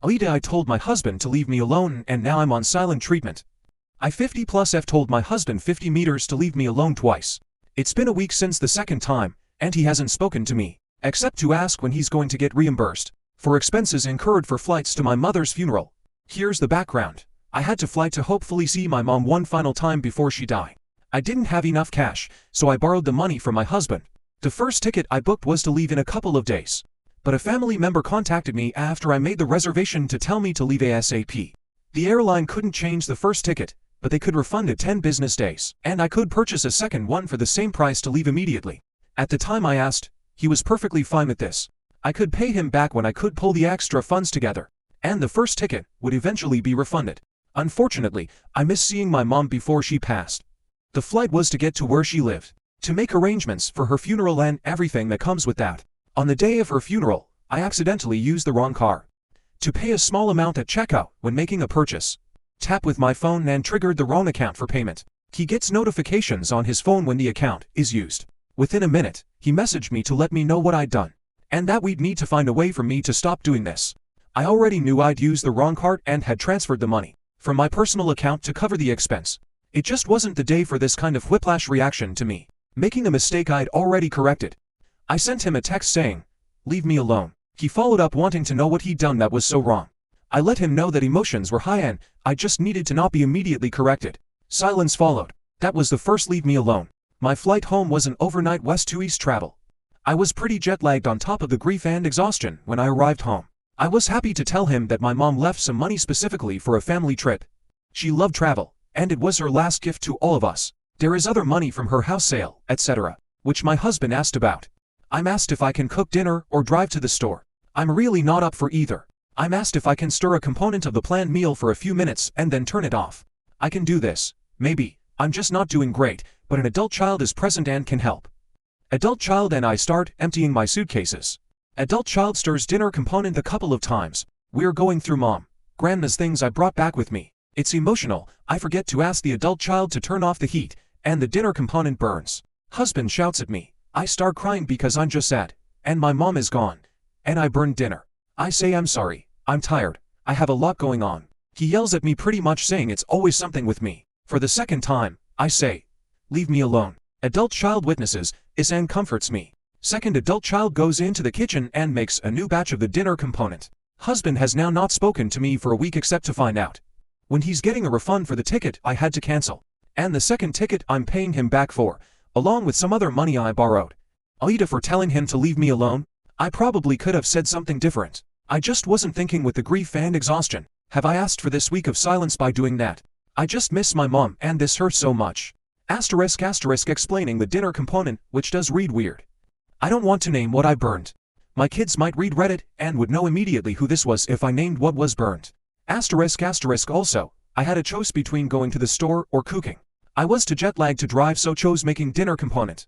Alita, I told my husband to leave me alone and now I'm on silent treatment. I 50 plus F told my husband 50 meters to leave me alone twice. It's been a week since the second time, and he hasn't spoken to me, except to ask when he's going to get reimbursed for expenses incurred for flights to my mother's funeral. Here's the background. I had to fly to hopefully see my mom one final time before she died. I didn't have enough cash, so I borrowed the money from my husband. The first ticket I booked was to leave in a couple of days. But a family member contacted me after I made the reservation to tell me to leave ASAP. The airline couldn't change the first ticket, but they could refund it 10 business days, and I could purchase a second one for the same price to leave immediately. At the time I asked, he was perfectly fine with this. I could pay him back when I could pull the extra funds together, and the first ticket would eventually be refunded. Unfortunately, I missed seeing my mom before she passed. The flight was to get to where she lived, to make arrangements for her funeral and everything that comes with that. On the day of her funeral, I accidentally used the wrong card to pay a small amount at checkout when making a purchase. Tap with my phone and triggered the wrong account for payment. He gets notifications on his phone when the account is used. Within a minute, he messaged me to let me know what I'd done, and that we'd need to find a way for me to stop doing this. I already knew I'd used the wrong card and had transferred the money from my personal account to cover the expense. It just wasn't the day for this kind of whiplash reaction to me making a mistake I'd already corrected. I sent him a text saying, "Leave me alone." He followed up wanting to know what he'd done that was so wrong. I let him know that emotions were high and I just needed to not be immediately corrected. Silence followed. That was the first leave me alone. My flight home was an overnight west to east travel. I was pretty jet-lagged on top of the grief and exhaustion when I arrived home. I was happy to tell him that my mom left some money specifically for a family trip. She loved travel, and it was her last gift to all of us. There is other money from her house sale, etc., which my husband asked about. I'm asked if I can cook dinner or drive to the store. I'm really not up for either. I'm asked if I can stir a component of the planned meal for a few minutes and then turn it off. I can do this. Maybe. I'm just not doing great, but an adult child is present and can help. Adult child and I start emptying my suitcases. Adult child stirs dinner component a couple of times. We're going through mom, grandma's things I brought back with me. It's emotional. I forget to ask the adult child to turn off the heat, and the dinner component burns. Husband shouts at me. I start crying because I'm just sad, and my mom is gone, and I burned dinner. I say I'm sorry, I'm tired, I have a lot going on. He yells at me pretty much saying it's always something with me. For the second time, I say, leave me alone. Adult child witnesses, is and comforts me. Second adult child goes into the kitchen and makes a new batch of the dinner component. Husband has now not spoken to me for a week except to find out when he's getting a refund for the ticket I had to cancel, and the second ticket I'm paying him back for, along with some other money I borrowed. Alita, for telling him to leave me alone. I probably could have said something different. I just wasn't thinking with the grief and exhaustion. Have I asked for this week of silence by doing that? I just miss my mom and this hurts so much. Asterisk asterisk explaining the dinner component, which does read weird. I don't want to name what I burned. My kids might read Reddit and would know immediately who this was if I named what was burned. Asterisk asterisk also, I had a choice between going to the store or cooking. I was too jet lagged to drive, so chose making dinner component.